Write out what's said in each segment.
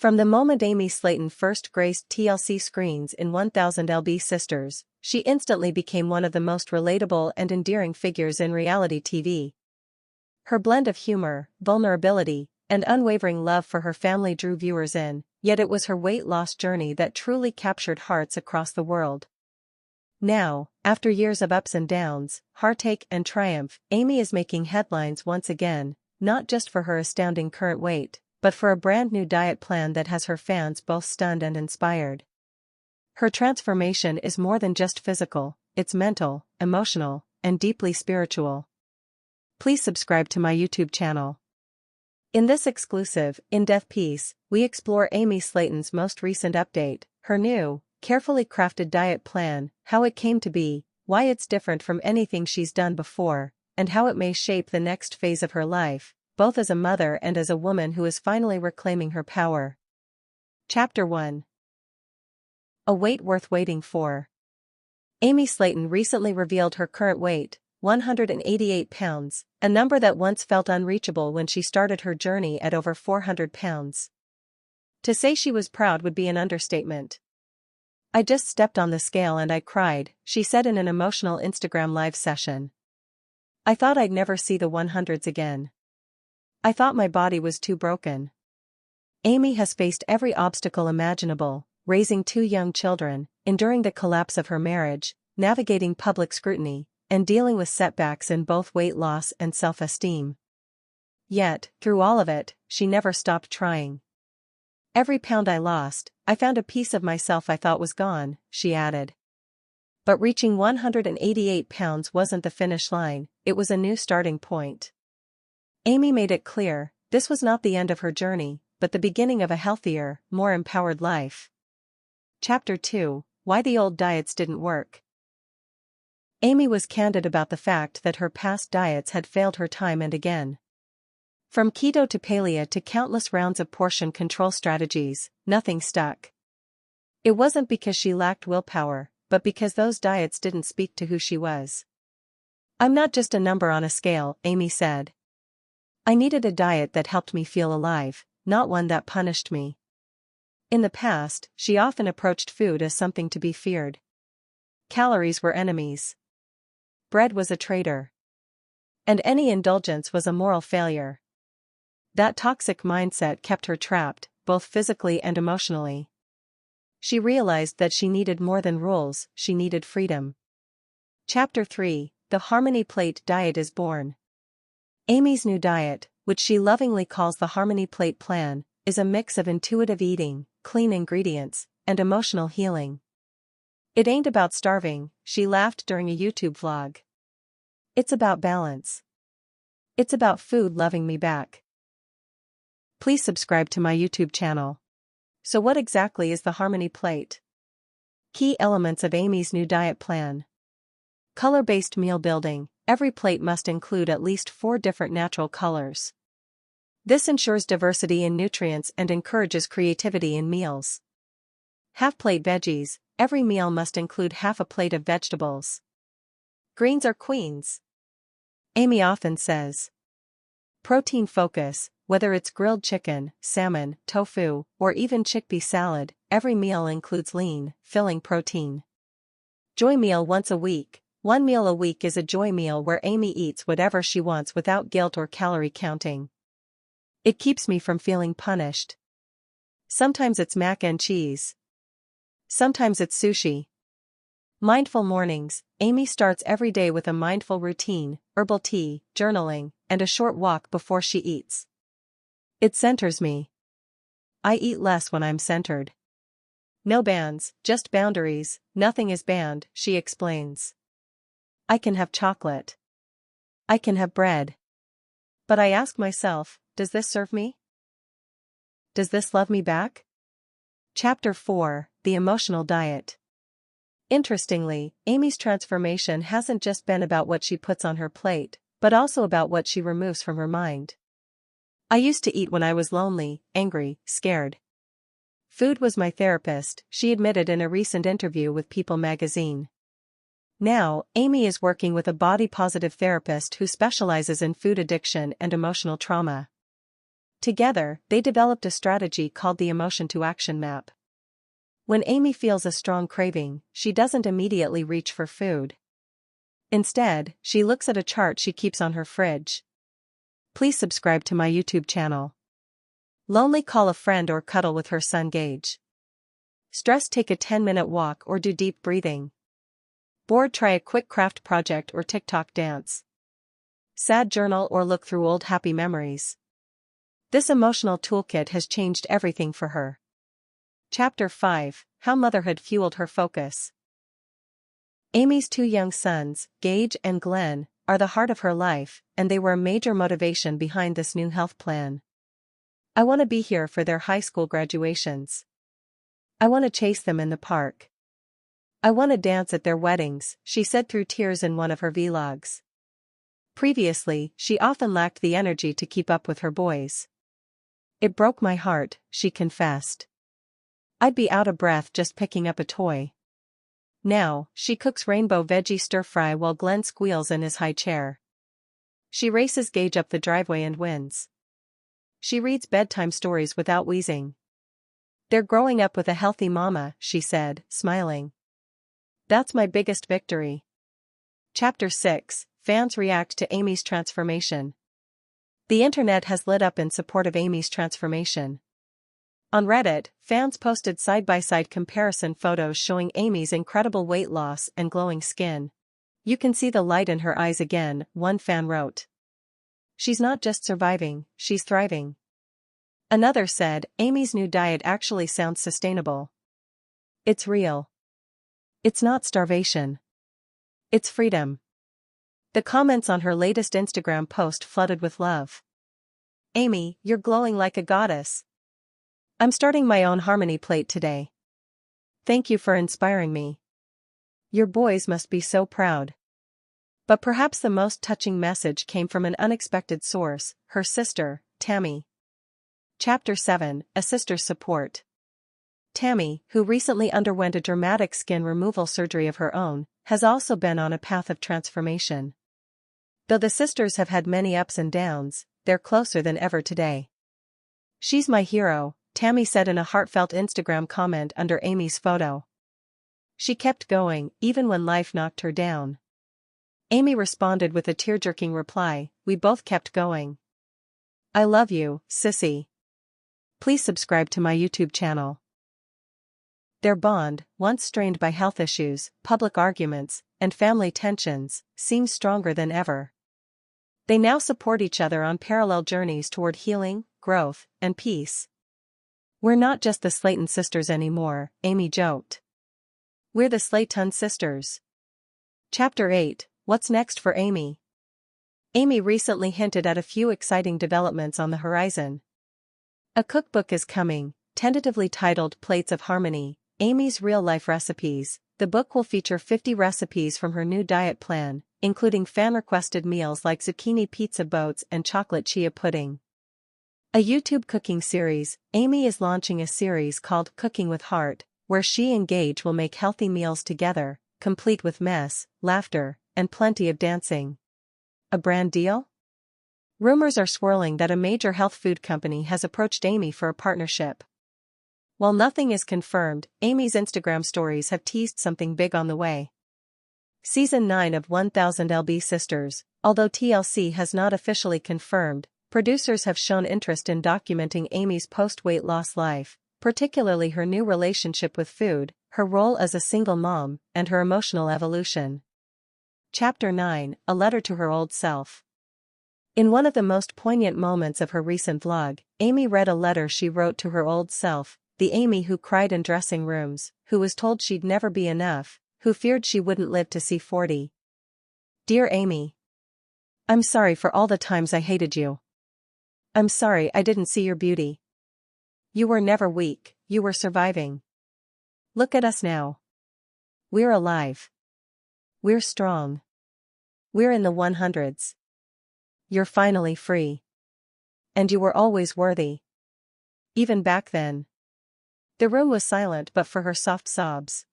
From the moment Amy Slaton first graced TLC screens in 1000 LB Sisters, she instantly became one of the most relatable and endearing figures in reality TV. Her blend of humor, vulnerability, and unwavering love for her family drew viewers in, yet it was her weight loss journey that truly captured hearts across the world. Now, after years of ups and downs, heartache and triumph, Amy is making headlines once again, not just for her astounding current weight, but for a brand new diet plan that has her fans both stunned and inspired. Her transformation is more than just physical, it's mental, emotional, and deeply spiritual. Please subscribe to my YouTube channel. In this exclusive, in-depth piece, we explore Amy Slaton's most recent update, her new, carefully crafted diet plan, how it came to be, why it's different from anything she's done before, and how it may shape the next phase of her life, both as a mother and as a woman who is finally reclaiming her power. Chapter 1. A weight worth waiting for. Amy Slaton recently revealed her current weight, 188 pounds, a number that once felt unreachable when she started her journey at over 400 pounds. To say she was proud would be an understatement. "I just stepped on the scale and I cried," she said in an emotional Instagram live session. "I thought I'd never see the 100s again. I thought my body was too broken." Amy has faced every obstacle imaginable, raising 2 young children, enduring the collapse of her marriage, navigating public scrutiny, and dealing with setbacks in both weight loss and self-esteem. Yet, through all of it, she never stopped trying. "Every pound I lost, I found a piece of myself I thought was gone," she added. But reaching 188 pounds wasn't the finish line, it was a new starting point. Amy made it clear, this was not the end of her journey, but the beginning of a healthier, more empowered life. Chapter 2, Why the Old Diets Didn't Work. Amy was candid about the fact that her past diets had failed her time and again. From keto to paleo to countless rounds of portion control strategies, nothing stuck. It wasn't because she lacked willpower, but because those diets didn't speak to who she was. "I'm not just a number on a scale," Amy said. "I needed a diet that helped me feel alive, not one that punished me." In the past, she often approached food as something to be feared. Calories were enemies. Bread was a traitor. And any indulgence was a moral failure. That toxic mindset kept her trapped, both physically and emotionally. She realized that she needed more than rules, she needed freedom. Chapter 3, The Harmony Plate Diet is Born. Amy's new diet, which she lovingly calls the Harmony Plate Plan, is a mix of intuitive eating, clean ingredients, and emotional healing. "It ain't about starving," she laughed during a YouTube vlog. "It's about balance. It's about food loving me back." Please subscribe to my YouTube channel. So what exactly is the Harmony Plate? Key elements of Amy's new diet plan. Color-based meal building. Every plate must include at least 4 different natural colors. This ensures diversity in nutrients and encourages creativity in meals. Half-plate veggies. Every meal must include half a plate of vegetables. Greens are queens, Amy often says. Protein focus. Whether it's grilled chicken, salmon, tofu, or even chickpea salad, every meal includes lean, filling protein. Joy meal once a week. 1 meal a week is a joy meal where Amy eats whatever she wants without guilt or calorie counting. It keeps me from feeling punished. Sometimes it's mac and cheese. Sometimes it's sushi. Mindful mornings. Amy starts every day with a mindful routine, herbal tea, journaling, and a short walk before she eats. It centers me. I eat less when I'm centered. "No bans, just boundaries, nothing is banned," she explains. "I can have chocolate. I can have bread. But I ask myself, does this serve me? Does this love me back?" Chapter 4, The Emotional Diet. Interestingly, Amy's transformation hasn't just been about what she puts on her plate, but also about what she removes from her mind. "I used to eat when I was lonely, angry, scared. Food was my therapist," she admitted in a recent interview with People magazine. Now, Amy is working with a body-positive therapist who specializes in food addiction and emotional trauma. Together, they developed a strategy called the emotion to action map. When Amy feels a strong craving, she doesn't immediately reach for food. Instead, she looks at a chart she keeps on her fridge. Please subscribe to my YouTube channel. Lonely, call a friend or cuddle with her son Gage. Stressed, take a 10-minute walk or do deep breathing. Bored, try a quick craft project or TikTok dance. Sad, journal or look through old happy memories. This emotional toolkit has changed everything for her. Chapter 5: How Motherhood Fueled Her Focus. Amy's 2 young sons, Gage and Glenn, are the heart of her life, and they were a major motivation behind this new health plan. I want to be here for their high school graduations. I want to chase them in the park. I want to dance at their weddings, she said through tears in one of her vlogs. Previously, she often lacked the energy to keep up with her boys. It broke my heart, she confessed. I'd be out of breath just picking up a toy. Now, she cooks rainbow veggie stir-fry while Glenn squeals in his high chair. She races Gage up the driveway and wins. She reads bedtime stories without wheezing. They're growing up with a healthy mama, she said, smiling. That's my biggest victory. Chapter 6: Fans react to Amy's transformation. The internet has lit up in support of Amy's transformation. On Reddit, fans posted side-by-side comparison photos showing Amy's incredible weight loss and glowing skin. You can see the light in her eyes again, one fan wrote. She's not just surviving, she's thriving. Another said, Amy's new diet actually sounds sustainable. It's real. It's not starvation. It's freedom. The comments on her latest Instagram post flooded with love. Amy, you're glowing like a goddess. I'm starting my own harmony plate today. Thank you for inspiring me. Your boys must be so proud. But perhaps the most touching message came from an unexpected source, her sister, Tammy. Chapter 7: A Sister's Support. Tammy, who recently underwent a dramatic skin removal surgery of her own, has also been on a path of transformation. Though the sisters have had many ups and downs, they're closer than ever today. She's my hero, Tammy said in a heartfelt Instagram comment under Amy's photo. She kept going, even when life knocked her down. Amy responded with a tear-jerking reply, we both kept going. I love you, sissy. Please subscribe to my YouTube channel. Their bond, once strained by health issues, public arguments, and family tensions, seems stronger than ever. They now support each other on parallel journeys toward healing, growth, and peace. We're not just the Slaton sisters anymore, Amy joked. We're the Slaton sisters. Chapter 8: What's next for Amy? Amy recently hinted at a few exciting developments on the horizon. A cookbook is coming, tentatively titled Plates of Harmony, Amy's Real-Life Recipes. The book will feature 50 recipes from her new diet plan, including fan-requested meals like zucchini pizza boats and chocolate chia pudding. A YouTube cooking series, Amy is launching a series called Cooking with Heart, where she and Gage will make healthy meals together, complete with mess, laughter, and plenty of dancing. A brand deal? Rumors are swirling that a major health food company has approached Amy for a partnership. While nothing is confirmed, Amy's Instagram stories have teased something big on the way. Season 9 of 1000 LB Sisters, although TLC has not officially confirmed, producers have shown interest in documenting Amy's post-weight loss life, particularly her new relationship with food, her role as a single mom, and her emotional evolution. Chapter 9: A Letter to Her Old Self. In one of the most poignant moments of her recent vlog, Amy read a letter she wrote to her old self, the Amy who cried in dressing rooms, who was told she'd never be enough, who feared she wouldn't live to see 40. Dear Amy. I'm sorry for all the times I hated you. I'm sorry I didn't see your beauty. You were never weak, you were surviving. Look at us now. We're alive. We're strong. We're in the 100s. You're finally free. And you were always worthy. Even back then. The room was silent but for her soft sobs.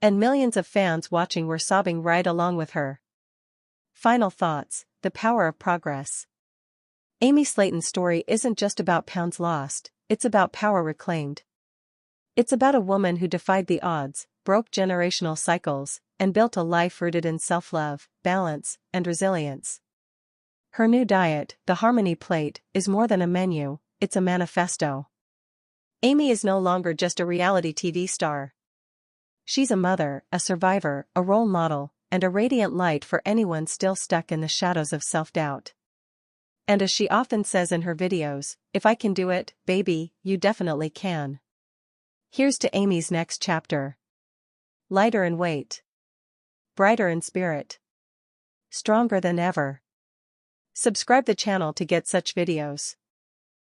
And millions of fans watching were sobbing right along with her. Final thoughts: the power of progress. Amy Slaton's story isn't just about pounds lost, it's about power reclaimed. It's about a woman who defied the odds, broke generational cycles, and built a life rooted in self-love, balance, and resilience. Her new diet, the Harmony Plate, is more than a menu, it's a manifesto. Amy is no longer just a reality TV star. She's a mother, a survivor, a role model, and a radiant light for anyone still stuck in the shadows of self-doubt. And as she often says in her videos, if I can do it, baby, you definitely can. Here's to Amy's next chapter. Lighter in weight. Brighter in spirit. Stronger than ever. Subscribe the channel to get such videos.